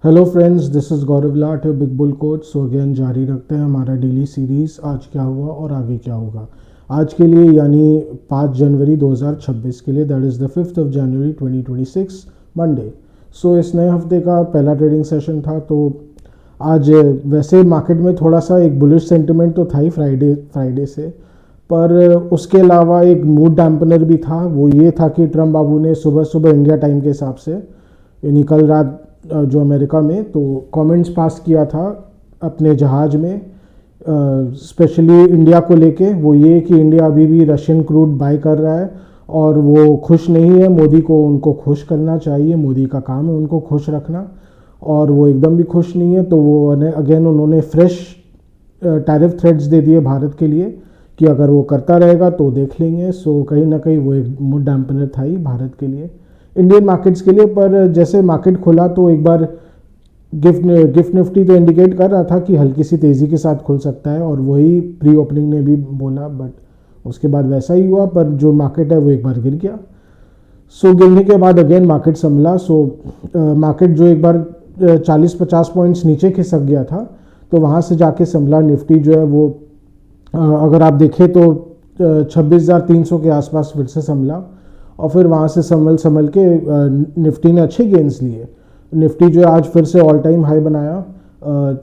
Hello friends, this is गौरव लाट है big bull coach. So again जारी रखते हैं हमारा डेली सीरीज़ आज क्या हुआ और आगे क्या होगा। आज के लिए यानी 5 जनवरी 2026 के लिए, that is the 5th of January 2026 Monday. So इस नए हफ्ते का पहला ट्रेडिंग सेशन था। तो आज वैसे मार्केट में थोड़ा सा एक बुलिश सेंटिमेंट तो था ही फ्राइडे से, पर उसके अलावा एक मूड डैम्पनर भी था। वो ये था कि ट्रम्प बाबू ने सुबह सुबह इंडिया टाइम के हिसाब से, यानी कल रात जो अमेरिका में, तो कमेंट्स पास किया था अपने जहाज़ में, स्पेशली इंडिया को लेके। वो ये कि इंडिया अभी भी रशियन क्रूड बाय कर रहा है और वो खुश नहीं है। मोदी को उनको खुश करना चाहिए, मोदी का काम है उनको खुश रखना, और वो एकदम भी खुश नहीं है। तो वो अगेन उन्होंने फ्रेश टैरिफ थ्रेट्स दे दिए भारत के लिए कि अगर वो करता रहेगा तो देख लेंगे। सो कहीं ना कहीं वो एक मूड डैम्पनर था ही भारत के लिए, इंडियन मार्केट्स के लिए। पर जैसे मार्केट खुला तो एक बार गिफ्ट निफ्टी तो इंडिकेट कर रहा था कि हल्की सी तेज़ी के साथ खुल सकता है, और वही प्री ओपनिंग ने भी बोला, बट उसके बाद वैसा ही हुआ। पर जो मार्केट है वो एक बार गिर गया। सो गिरने के बाद अगेन मार्केट संभला। सो मार्केट जो एक बार 40-50 पॉइंट्स नीचे खिसक गया था, तो वहाँ से जाके संभला। निफ्टी जो है वो अगर आप देखें तो 26,300 के आसपास फिर से संभला, और फिर वहाँ से संभल के निफ्टी ने अच्छे गेंस लिए। निफ्टी जो है आज फिर से ऑल टाइम हाई बनाया,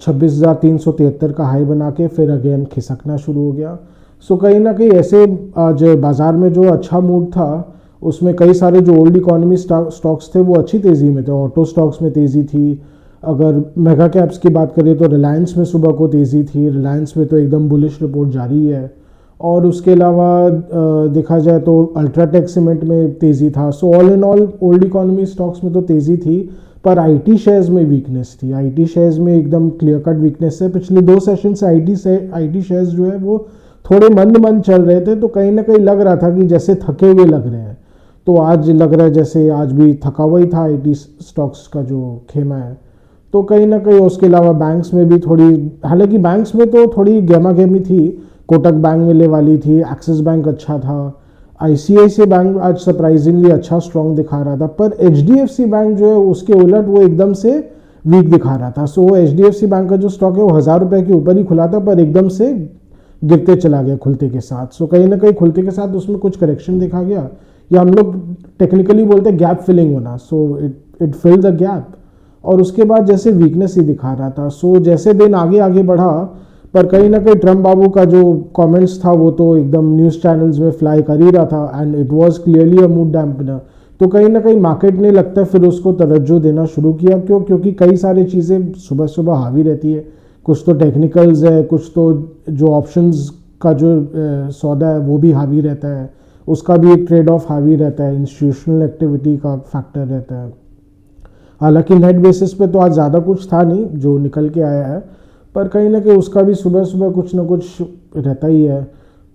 26,373 का हाई बना के फिर अगेन खिसकना शुरू हो गया। सो कहीं ना कहीं ऐसे आज बाज़ार में जो अच्छा मूड था, उसमें कई सारे जो ओल्ड इकोनॉमी स्टॉक्स थे वो अच्छी तेज़ी में थे। ऑटो स्टॉक्स में तेज़ी थी। अगर मेगा कैप्स की बात करें तो रिलायंस में सुबह को तेज़ी थी। रिलायंस में तो एकदम बुलिश रिपोर्ट जारी है। और उसके अलावा देखा जाए तो अल्ट्राटेक सीमेंट में तेज़ी था। So all in all old economy stocks में तो तेज़ी थी, पर आईटी शेयर्स में वीकनेस थी। आईटी शेयर्स में एकदम क्लियर कट वीकनेस है। पिछले 2 सेशन से आईटी शेयर्स जो है वो थोड़े मंद चल रहे थे, तो कहीं ना कहीं लग रहा था कि जैसे थके हुए लग रहे हैं। तो आज लग रहा है जैसे आज भी थका हुआ ही था आईटी स्टॉक्स का जो खेमा है। तो कहीं ना कहीं उसके अलावा बैंक्स में भी थोड़ी, हालांकि बैंक्स में तो थोड़ी गेमा गेमी थी। कोटक बैंक मिलने वाली थी, एक्सिस बैंक अच्छा था, आईसीआईसीआई बैंक आज सरप्राइजिंगली अच्छा स्ट्रॉन्ग दिखा रहा था। पर एचडीएफसी बैंक जो है उसके उलट वो एकदम से वीक दिखा रहा था। सो एचडीएफसी बैंक का जो स्टॉक है वो 1,000 रुपये के ऊपर ही खुला था, पर एकदम से गिरते चला गया खुलते के साथ। सो कहीं ना कहीं खुलते के साथ उसमें कुछ करेक्शन देखा गया, या हम लोग टेक्निकली बोलते हैं गैप फिलिंग होना। So it fill the gap, और उसके बाद जैसे वीकनेस ही दिखा रहा था। सो जैसे दिन आगे आगे बढ़ा, पर कहीं ना कहीं ट्रम्प बाबू का जो कमेंट्स था वो तो एकदम न्यूज़ चैनल्स में फ्लाई कर ही रहा था, and it was clearly a mood dampener. तो कहीं ना कहीं मार्केट ने लगता है फिर उसको तवज्जो देना शुरू किया। क्योंकि कई सारी चीज़ें सुबह सुबह हावी रहती है। कुछ तो टेक्निकल्स है, कुछ तो जो ऑप्शंस का जो सौदा है वो भी हावी रहता है, उसका भी एक ट्रेड ऑफ हावी रहता है, इंस्टीट्यूशनल एक्टिविटी का फैक्टर रहता है। हालांकि नेट बेसिस पे तो आज ज़्यादा कुछ था नहीं जो निकल के आया है, पर कहीं ना कहीं उसका भी सुबह सुबह कुछ ना कुछ रहता ही है।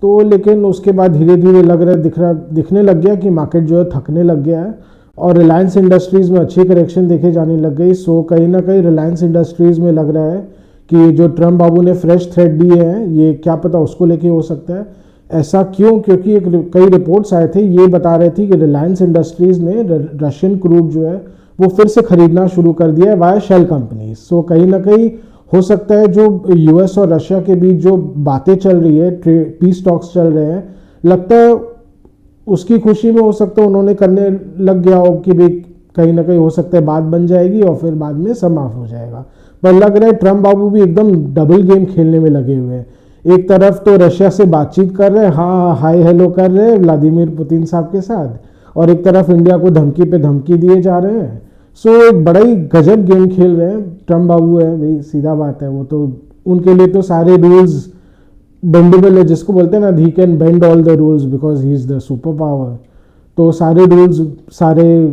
तो लेकिन उसके बाद धीरे धीरे दिखने लग गया कि मार्केट जो है थकने लग गया है, और रिलायंस इंडस्ट्रीज़ में अच्छी करेक्शन देखे जाने लग गई। सो कहीं ना कहीं रिलायंस इंडस्ट्रीज़ में लग रहा है कि जो ट्रम्प बाबू ने फ्रेश थ्रेड दिए हैं, ये क्या पता उसको लेके हो सकता है। ऐसा क्यों? क्योंकि कई रिपोर्ट्स आए थे ये बता रहे थे कि रिलायंस इंडस्ट्रीज़ ने रशियन क्रूड जो है वो फिर से खरीदना शुरू कर दिया है वाया शेल कंपनी। सो कहीं ना कहीं हो सकता है जो यूएस और रशिया के बीच जो बातें चल रही है, पीस टॉक्स चल रहे हैं, लगता है उसकी खुशी में हो सकता है उन्होंने करने लग गया हो कि भाई कहीं ना कहीं हो सकता है बात बन जाएगी और फिर बाद में सब माफ हो जाएगा। पर लग रहा है ट्रम्प बाबू भी एकदम डबल गेम खेलने में लगे हुए हैं। एक तरफ तो रशिया से बातचीत कर रहे हैं, हाँ हाई हेलो कर रहे हैं व्लादिमीर पुतिन साहब के साथ, और एक तरफ इंडिया को धमकी पे धमकी दिए जा रहे हैं। सो एक बड़ा ही गजब गेम खेल रहे हैं ट्रम्प बाबू है भाई, सीधा बात है। वो तो उनके लिए तो सारे रूल्स बेंडेबल है, जिसको बोलते हैं ना, he can bend all the rules because he is the super power. तो सारे रूल्स, सारे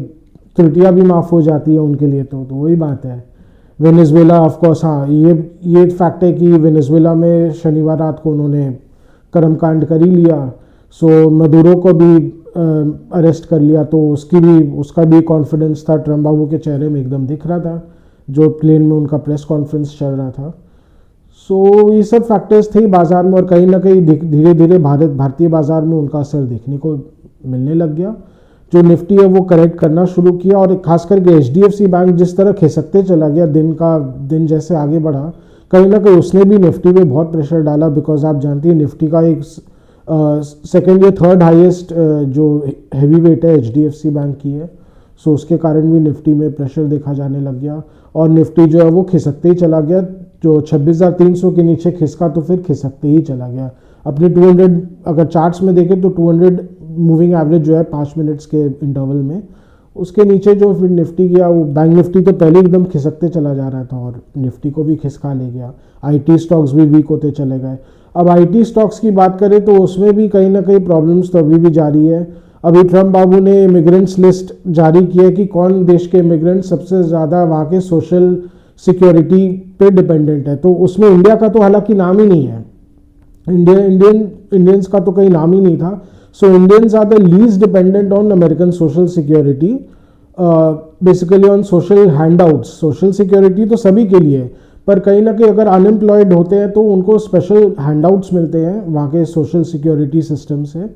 त्रुटियां भी माफ़ हो जाती है उनके लिए। तो वही बात है। वेनेजुएला ऑफकोर्स, हाँ ये फैक्ट है कि वेनेजुएला में शनिवार रात को उन्होंने कर्मकांड कर ही लिया। सो मदुरो को भी अरेस्ट कर लिया, तो उसका भी कॉन्फिडेंस था ट्रम्प बाबू के चेहरे में, एकदम दिख रहा था जो प्लेन में उनका प्रेस कॉन्फ्रेंस चल रहा था। सो ये सब फैक्टर्स थे बाज़ार में, और कहीं ना कहीं धीरे धीरे भारतीय बाज़ार में उनका असर देखने को मिलने लग गया। जो निफ्टी है वो करेक्ट करना शुरू किया, और खास करके एचडीएफसी बैंक जिस तरह खिसकते चला गया दिन जैसे आगे बढ़ा, कहीं ना कहीं उसने भी निफ्टी पे बहुत प्रेशर डाला। बिकॉज आप जानती हैं निफ्टी का एक सेकेंड या थर्ड हाईएस्ट जो हैवी वेट है एचडीएफसी बैंक की है। सो उसके कारण भी निफ्टी में प्रेशर देखा जाने लग गया, और निफ्टी जो है वो खिसकते ही चला गया। जो 26,300 के नीचे खिसका तो फिर खिसकते ही चला गया। अपने 200 अगर चार्ट्स में देखें तो 200 मूविंग एवरेज जो है 5 मिनट्स के इंटरवल में, उसके नीचे जो फिर निफ्टी गया, वो बैंक निफ्टी तो पहले एकदम खिसकते चला जा रहा था और निफ्टी को भी खिसका ले गया। आईटी स्टॉक्स भी वीक होते चले गए। अब आईटी स्टॉक्स की बात करें तो उसमें भी कहीं ना कहीं प्रॉब्लम्स तो अभी भी जारी है। अभी ट्रम्प बाबू ने इमिग्रेंट्स लिस्ट जारी की है कि कौन देश के इमिग्रेंट सबसे ज़्यादा वहाँ के सोशल सिक्योरिटी पे डिपेंडेंट है। तो उसमें इंडिया का तो हालांकि नाम ही नहीं है, इंडियंस का तो कहीं नाम ही नहीं था। So Indians are the least dependent on American social security, basically on social handouts. Social security तो सभी के लिए है, पर कहीं ना कहीं अगर अनएम्प्लॉयड होते हैं तो उनको स्पेशल हैंडआउट्स मिलते हैं वहाँ के सोशल सिक्योरिटी सिस्टम से।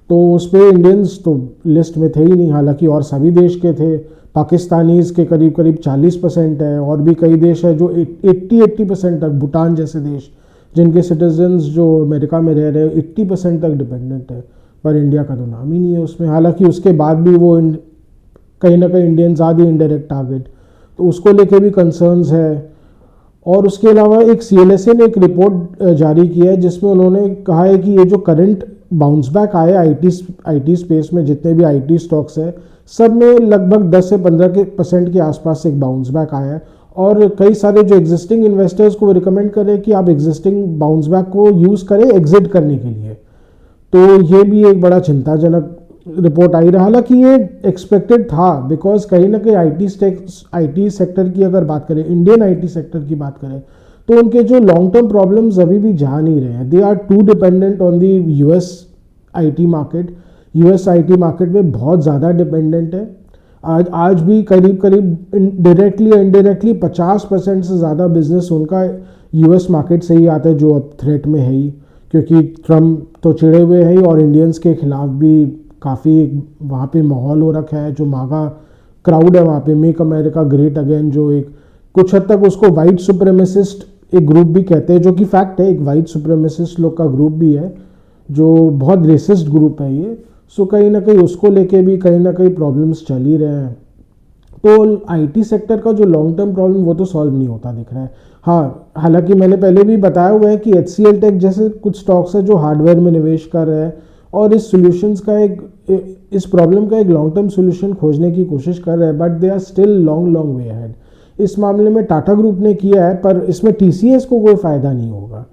तो उस पर इंडियंस तो लिस्ट में थे ही नहीं, हालांकि और सभी देश के थे। पाकिस्तानीज़ के करीब करीब 40% है, और भी कई देश है जो 80% तक, भूटान जैसे देश जिनके सिटीजन्स जो अमेरिका में रह रहे हैं 80% तक डिपेंडेंट है, पर इंडिया का तो नाम ही नहीं है उसमें। हालांकि उसके बाद भी वो कहीं ना कहीं Indians are the indirect target, तो उसको लेके भी कंसर्न्स है। और उसके अलावा एक सीएलएसए ने एक रिपोर्ट जारी की है जिसमें उन्होंने कहा है कि ये जो करंट बाउंस बैक आए आईटी स्पेस में, जितने भी आईटी स्टॉक्स है सब में लगभग 10 से 15% के आसपास एक बाउंस बैक आया है। और कई सारे जो एग्जिस्टिंग इन्वेस्टर्स को रिकमेंड करें कि आप एग्जिस्टिंग बाउंस बैक को यूज़ करें एग्जिट करने के लिए। तो ये भी एक बड़ा चिंताजनक रिपोर्ट आई रहा। हालांकि ये एक्सपेक्टेड था, बिकॉज कहीं ना कहीं आईटी सेक्टर की अगर बात करें, इंडियन आईटी सेक्टर की बात करें, तो उनके जो लॉन्ग टर्म प्रॉब्लम्स अभी भी जा नहीं रहे हैं। They are too dependent on the US IT market. US IT market में बहुत ज़्यादा डिपेंडेंट है। आज भी करीब डायरेक्टली या इनडायरेक्टली 50% से ज़्यादा बिजनेस उनका यूएस मार्केट से ही आता है, जो अब थ्रेट में है ही, क्योंकि ट्रम्प तो चिड़े हुए हैं ही, और इंडियंस के खिलाफ भी काफ़ी वहाँ पे माहौल हो रखा है। जो मागा क्राउड है वहाँ पे, मेक अमेरिका ग्रेट अगेन, जो एक कुछ हद तक उसको वाइट सुप्रेमेसिस्ट एक ग्रुप भी कहते हैं, जो कि फैक्ट है, एक वाइट सुप्रेमेसिस्ट लोग का ग्रुप भी है जो बहुत रेसिस्ट ग्रुप है ये। सो कहीं ना कहीं उसको लेके भी कहीं ना कहीं प्रॉब्लम्स चल ही रहे हैं। तो आईटी सेक्टर का जो लॉन्ग टर्म प्रॉब्लम वो तो सॉल्व नहीं होता दिख रहा है। हाँ, हालांकि मैंने पहले भी बताया हुआ है कि एचसीएल टेक जैसे कुछ स्टॉक्स है जो हार्डवेयर में निवेश कर रहे हैं और इस प्रॉब्लम का एक लॉन्ग टर्म सोल्यूशन खोजने की कोशिश कर रहे हैं, but they are still long way ahead. इस मामले में टाटा ग्रुप ने किया है, पर इसमें टीसीएस को कोई फ़ायदा नहीं होगा।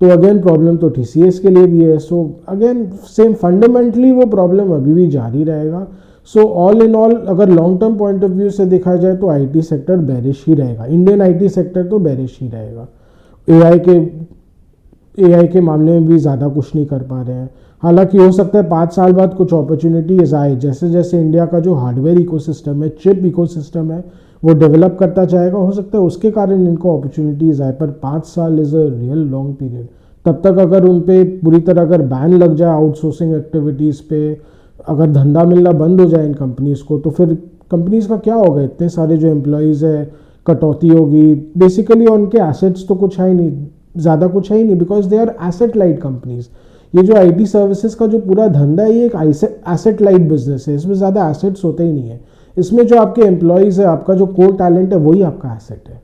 तो अगेन प्रॉब्लम तो टीसीएस के लिए भी है। सो अगेन सेम फंडामेंटली वो प्रॉब्लम अभी भी जारी रहेगा। सो ऑल इन ऑल अगर long term point of view से देखा जाए तो आईटी सेक्टर बेरिश ही रहेगा, इंडियन आईटी सेक्टर तो बेरिश ही रहेगा। एआई के मामले में भी ज़्यादा कुछ नहीं कर पा रहे हैं। हालांकि हो सकता है 5 साल बाद कुछ अपॉर्चुनिटीज आए, जैसे जैसे इंडिया का जो हार्डवेयर इकोसिस्टम है, चिप इकोसिस्टम है, वो डेवलप करता जाएगा, हो सकता है उसके कारण इनको अपॉर्चुनिटीज़ आए। पर 5 साल is a real long period. तब तक अगर उन पे पूरी तरह अगर बैन लग जाए आउटसोर्सिंग एक्टिविटीज़ पे, अगर धंधा मिलना बंद हो जाए इन कंपनीज़ को, तो फिर कंपनीज़ का क्या होगा? इतने सारे जो एम्प्लॉयज़ है, कटौती होगी, बेसिकली उनके एसेट्स तो कुछ है ही नहीं, ज़्यादा कुछ है ही नहीं, because they are asset light companies. ये जो आईटी सर्विसेज का जो पूरा धंधा है ये एक एसेट लाइट बिजनेस है, इसमें ज़्यादा एसेट्स होते ही नहीं है। इसमें जो आपके एम्प्लॉयज़ है, आपका जो कोर टैलेंट है, वही आपका एसेट है।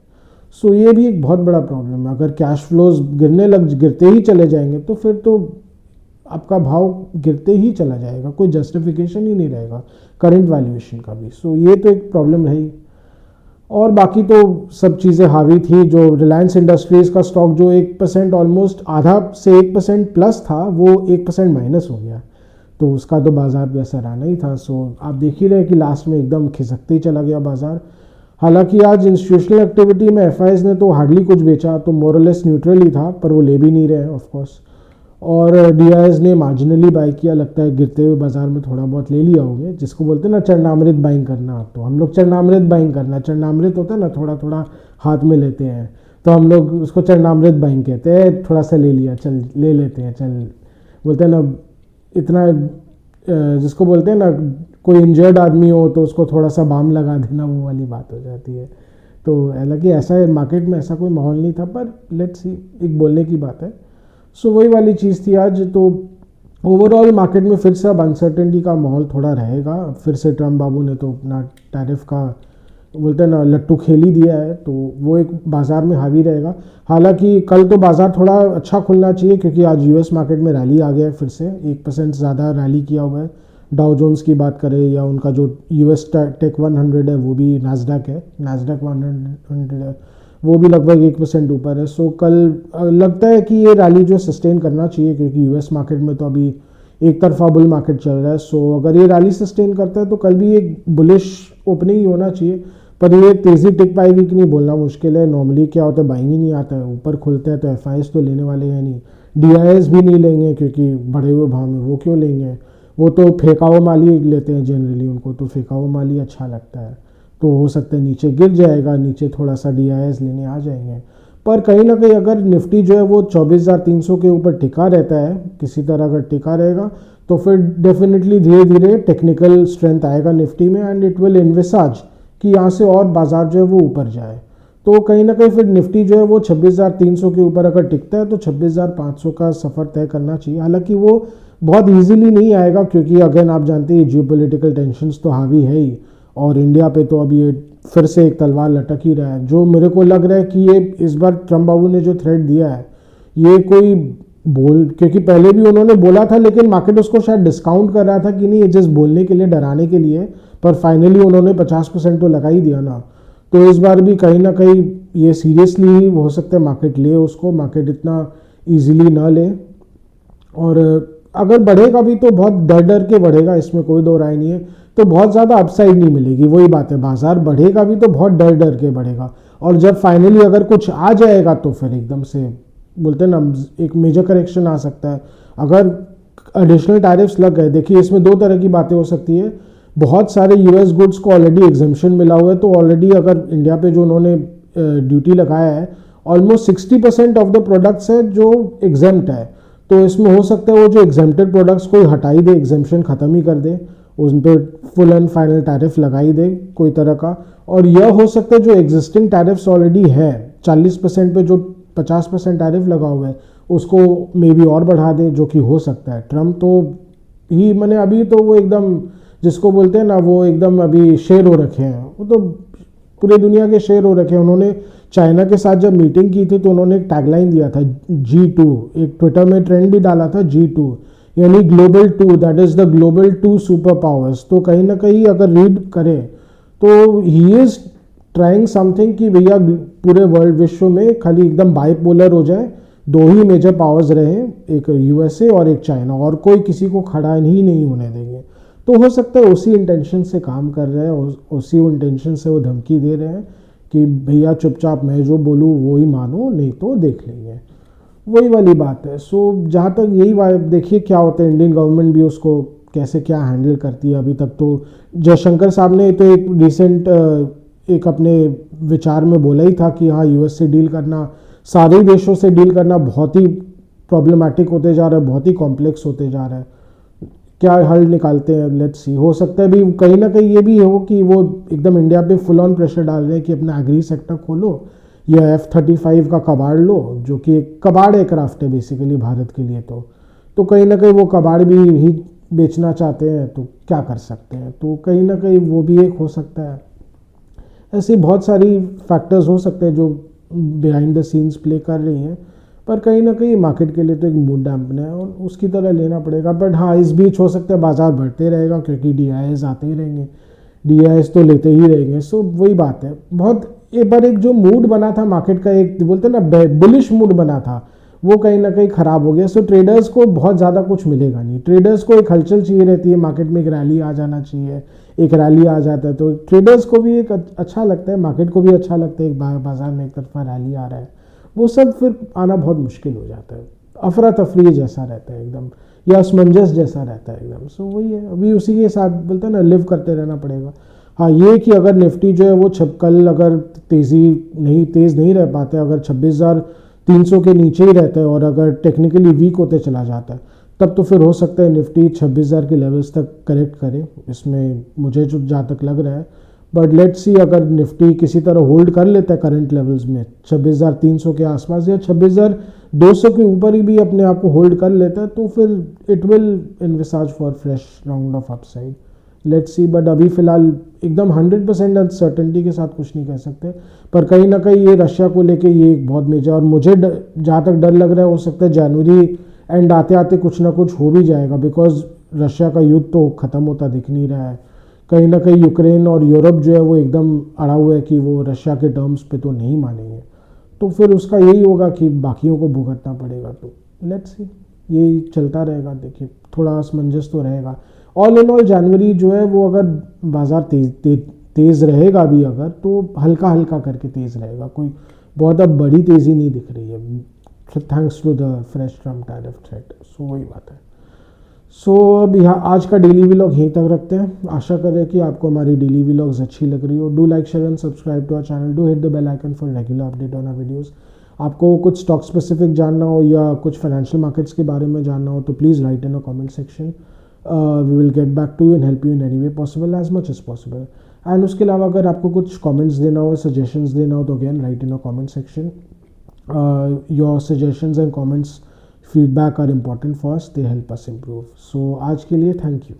सो ये भी एक बहुत बड़ा प्रॉब्लम है। अगर कैश फ्लोज गिरते ही चले जाएंगे तो फिर तो आपका भाव गिरते ही चला जाएगा, कोई जस्टिफिकेशन ही नहीं रहेगा करंट वैल्यूएशन का भी। सो ये तो एक प्रॉब्लम रही। और बाकी तो सब चीज़ें हावी थी। जो रिलायंस इंडस्ट्रीज़ का स्टॉक जो 1% ऑलमोस्ट आधा से 1% प्लस था, वो 1% माइनस हो गया, तो उसका तो बाजार पे असर आना ही था। सो आप देख ही रहे कि लास्ट में एकदम खिसकते ही चला गया बाजार। हालांकि आज इंस्टीट्यूशनल एक्टिविटी में एफआईज ने तो हार्डली कुछ बेचा, तो मोरलेस न्यूट्रल ही था, पर वो ले भी नहीं रहे ऑफकोर्स। और डीआईएस ने मार्जिनली बाई किया, लगता है गिरते हुए बाजार में थोड़ा बहुत ले लिया होंगे, जिसको बोलते हैं ना चरणामृत बाइंग करना। तो हम लोग चरणामृत बाइंग करना, चरणामृत होता है ना, थोड़ा थोड़ा हाथ में लेते हैं, तो हम लोग उसको चरणामृत बाइंग कहते हैं। थोड़ा सा ले लिया, चल ले लेते हैं, चल बोलते हैं ना, इतना जिसको बोलते हैं ना कोई इंजर्ड आदमी हो तो उसको थोड़ा सा बाम लगा देना, वो वाली बात हो जाती है। तो हालांकि ऐसा है, मार्केट में ऐसा कोई माहौल नहीं था, पर लेट्स सी, एक बोलने की बात है। सो वही वाली चीज़ थी आज। तो ओवरऑल मार्केट में फिर से अब अनसर्टेनिटी का माहौल थोड़ा रहेगा। फिर से ट्रम्प बाबू ने तो अपना टैरिफ का बोलते हैं ना लट्टू खेल ही दिया है, तो वो एक बाज़ार में हावी रहेगा। हालांकि कल तो बाज़ार थोड़ा अच्छा खुलना चाहिए, क्योंकि आज यूएस मार्केट में रैली आ गया है, फिर से 1% ज़्यादा रैली किया हुआ है। डाउ जोन्स की बात करें या उनका जो यूएस टेक 100 है, वो भी नास्डैक है, नास्डैक 100 है, वो भी लगभग 1% ऊपर है। सो कल लगता है कि ये रैली जो सस्टेन करना चाहिए, क्योंकि यूएस मार्केट में तो अभी एक तरफा बुल मार्केट चल रहा है। सो अगर ये रैली सस्टेन करता है तो कल भी एक बुलिश ओपनिंग ही होना चाहिए, पर ये तेज़ी टिक पाएगी कि नहीं बोलना मुश्किल है। नॉर्मली क्या होता है, बाइंग ही नहीं आता है, ऊपर खुलता है तो एफआईएस तो लेने वाले हैं नहीं, डीआईएस भी नहीं लेंगे, क्योंकि बढ़े हुए भाव में वो क्यों लेंगे, वो तो फेंका हुआ माल ही लेते हैं जनरली, उनको तो फेंका हुआ माल ही अच्छा लगता है। तो हो सकता है नीचे गिर जाएगा, नीचे थोड़ा सा डीआईएस लेने आ जाएंगे। पर कहीं ना कहीं अगर निफ्टी जो है वो 24,300 के ऊपर टिका रहता है, किसी तरह अगर टिका रहेगा, तो फिर डेफिनेटली धीरे धीरे टेक्निकल स्ट्रेंथ आएगा निफ्टी में, एंड इट विल इन्विसाज कि यहाँ से और बाजार जो है वो ऊपर जाए। तो कहीं ना कहीं फिर निफ्टी जो है वो 26,300 के ऊपर अगर टिकता है तो 26,500 का सफ़र तय करना चाहिए। हालांकि वो बहुत इजीली नहीं आएगा, क्योंकि अगेन आप जानते हैं जियोपॉलिटिकल टेंशन्स तो हावी है ही, और इंडिया पे तो अभी ये फिर से एक तलवार लटक ही रहा है। जो मेरे को लग रहा है कि ये इस बार ट्रम्प बाबू ने जो थ्रेट दिया है, ये कोई क्योंकि पहले भी उन्होंने बोला था, लेकिन मार्केट उसको शायद डिस्काउंट कर रहा था कि नहीं ये जस्ट बोलने के लिए, डराने के लिए, पर फाइनली उन्होंने 50% तो लगा ही दिया ना। तो इस बार भी कहीं ना कहीं ये सीरियसली ही हो सकता है मार्केट ले उसको, मार्केट इतना ईजिली ना ले। और अगर बढ़ेगा भी तो बहुत डर डर के बढ़ेगा, इसमें कोई दो राय नहीं है, तो बहुत ज़्यादा अपसाइड नहीं मिलेगी। वही बात है, बाजार बढ़ेगा भी तो बहुत डर डर के बढ़ेगा, और जब फाइनली अगर कुछ आ जाएगा तो फिर एकदम से बोलते हैं ना एक मेजर करेक्शन आ सकता है। अगर एडिशनल टैरिफ्स लग गए, देखिए इसमें दो तरह की बातें हो सकती है। बहुत सारे यूएस गुड्स को ऑलरेडी एग्जेम्पशन मिला हुआ है, तो ऑलरेडी अगर इंडिया पे जो उन्होंने ड्यूटी लगाया है, ऑलमोस्ट 60% ऑफ द प्रोडक्ट्स है जो एग्जेम्प्ट है। तो इसमें हो सकता है वो जो एग्जेम्प्टेड प्रोडक्ट्स कोई हटाई दे, एग्जेम्पशन ख़त्म ही कर दे, उन पर फुल एंड फाइनल टैरिफ लगाई दे कोई तरह का। और यह हो सकता है जो एग्जिस्टिंग टैरिफ्स ऑलरेडी है 40% पे जो 50% टैरिफ लगा हुआ है, उसको मे बी और बढ़ा दे, जो कि हो सकता है। ट्रम्प तो ही मैंने अभी तो वो एकदम जिसको बोलते हैं ना, वो एकदम अभी शेर हो रखे हैं, वो तो पूरे दुनिया के शेर हो रखे हैं। उन्होंने चाइना के साथ जब मीटिंग की थी तो उन्होंने एक टैगलाइन दिया था G2, एक ट्विटर में ट्रेंड भी डाला था G2, यानी global 2, that is the global 2 super powers. तो कहीं ना कहीं अगर रीड करें तो ही इज़ ट्राइंग समथिंग कि भैया पूरे वर्ल्ड विश्व में खाली एकदम बाइपोलर हो जाए, दो ही मेजर पावर्स रहे, एक यूएसए और एक चाइना, और कोई किसी को खड़ा ही नहीं होने देंगे। तो हो सकता है उसी इंटेंशन से काम कर रहे हैं, उसी इंटेंशन से वो धमकी दे रहे हैं कि भैया चुपचाप मैं जो बोलूँ वो ही मानो, नहीं तो देख लेंगे। वही वाली बात है। सो जहाँ तक यही देखिए क्या होता है, इंडियन गवर्नमेंट भी उसको कैसे क्या हैंडल करती है। अभी तक तो जयशंकर साहब ने तो एक रिसेंट एक अपने विचार में बोला ही था कि हाँ यूएस से डील करना, सारे देशों से डील करना बहुत ही प्रॉब्लमेटिक होते जा रहा है, बहुत ही कॉम्प्लेक्स होते जा रहा है। क्या हल निकालते हैं, लेट्स सी। हो सकता है भी कहीं ना कहीं ये भी हो कि वो एकदम इंडिया पे फुल ऑन प्रेशर डाल रहे हैं कि अपना एग्री सेक्टर खोलो या F-35 का कबाड़ लो, जो कि एक कबाड़ एयरक्राफ्ट है बेसिकली भारत के लिए। तो कहीं ना कहीं वो कबाड़ भी ही बेचना चाहते हैं, तो क्या कर सकते हैं। तो कहीं ना कहीं वो भी एक हो सकता है। ऐसी बहुत सारी फैक्टर्स हो सकते हैं जो बिहाइंड द सीन्स प्ले कर रही हैं, पर कहीं ना कहीं मार्केट के लिए तो एक मूड डैम्पनर है और उसकी तरह लेना पड़ेगा। बट हाँ, इस बीच हो सकता है बाजार बढ़ते रहेगा, क्योंकि डीआईएस आते ही रहेंगे, डीआईएस तो लेते ही रहेंगे। सो वही बात है। बहुत एक बार एक जो मूड बना था मार्केट का, एक बोलते हैं ना बुलिश मूड बना था, वो कहीं ना कहीं ख़राब हो गया। सो ट्रेडर्स को बहुत ज़्यादा कुछ मिलेगा नहीं। ट्रेडर्स को एक हलचल चाहिए रहती है मार्केट में, एक रैली आ जाना चाहिए। एक रैली आ जाता है तो ट्रेडर्स को भी एक अच्छा लगता है, मार्केट को भी अच्छा लगता है, एक बाजार में एक तरफा रैली आ रहा है। वो सब फिर आना बहुत मुश्किल हो जाता है, अफरा तफरी जैसा रहता है एकदम, या असमंजस जैसा रहता है एकदम। सो वही है, अभी उसी के साथ बोलते हैं ना लिव करते रहना पड़ेगा। हाँ, ये कि अगर निफ्टी जो है वो कल अगर तेज़ नहीं रह पाते, अगर 26,300 के नीचे ही रहता है और अगर टेक्निकली वीक होते चला जाता है, तब तो फिर हो सकता है निफ्टी 26,000 के लेवल्स तक करेक्ट करे, इसमें मुझे जो जहाँ तक लग रहा है। बट लेट्स सी, अगर निफ्टी किसी तरह होल्ड कर लेता है करंट लेवल्स में 26,300 के आसपास या 26,200 के ऊपर ही भी अपने आप को होल्ड कर लेता है, तो फिर it will इन्विसाज for fresh round of upside. Let's see, but अभी फिलहाल एकदम 100% अनसर्टेनिटी के साथ कुछ नहीं कह सकते। पर कहीं ना कहीं ये रशिया को लेके ये एक बहुत मेजर, और मुझे जहाँ तक डर लग रहा है हो सकता है जनवरी एंड आते आते कुछ ना कुछ हो भी जाएगा, बिकॉज रशिया का युद्ध तो ख़त्म होता दिख नहीं रहा है। कहीं ना कहीं यूक्रेन और यूरोप जो है वो एकदम अड़ा हुआ है कि वो रशिया के टर्म्स पे तो नहीं मानेंगे, तो फिर उसका यही होगा कि बाकियों को भुगतना पड़ेगा। तो लेट्स सी, यही चलता रहेगा। देखिए, थोड़ा असमंजस तो रहेगा। ऑल इन ऑल जनवरी जो है वो अगर बाज़ार तेज़ रहेगा भी अगर, तो हल्का हल्का करके तेज़ रहेगा, कोई बहुत अब बड़ी तेज़ी नहीं दिख रही है, thanks to the fresh Trump tariff threat. So वही बात है। सो अब यहाँ आज का डेली व्लॉग यहीं तक रखते हैं। आशा कर रहे हैं कि आपको हमारी डेली व्लॉग्स अच्छी लग रही हो। Do like, share and subscribe to our channel. Do hit the bell icon for regular update on our videos. आपको कुछ स्टॉक स्पेसिफिक जानना हो या कुछ फाइनेंशियल मार्केट्स के बारे में जानना हो तो please write in a comment section. We will get back to you and help you in any way possible, as much as possible. And उसके अलावा अगर आपको कुछ कमेंट्स देना हो, सजेशंस देना हो, तो again right in a comment section. Your suggestions and comments, feedback are important for us, they help us improve. So आज के लिए थैंक यू।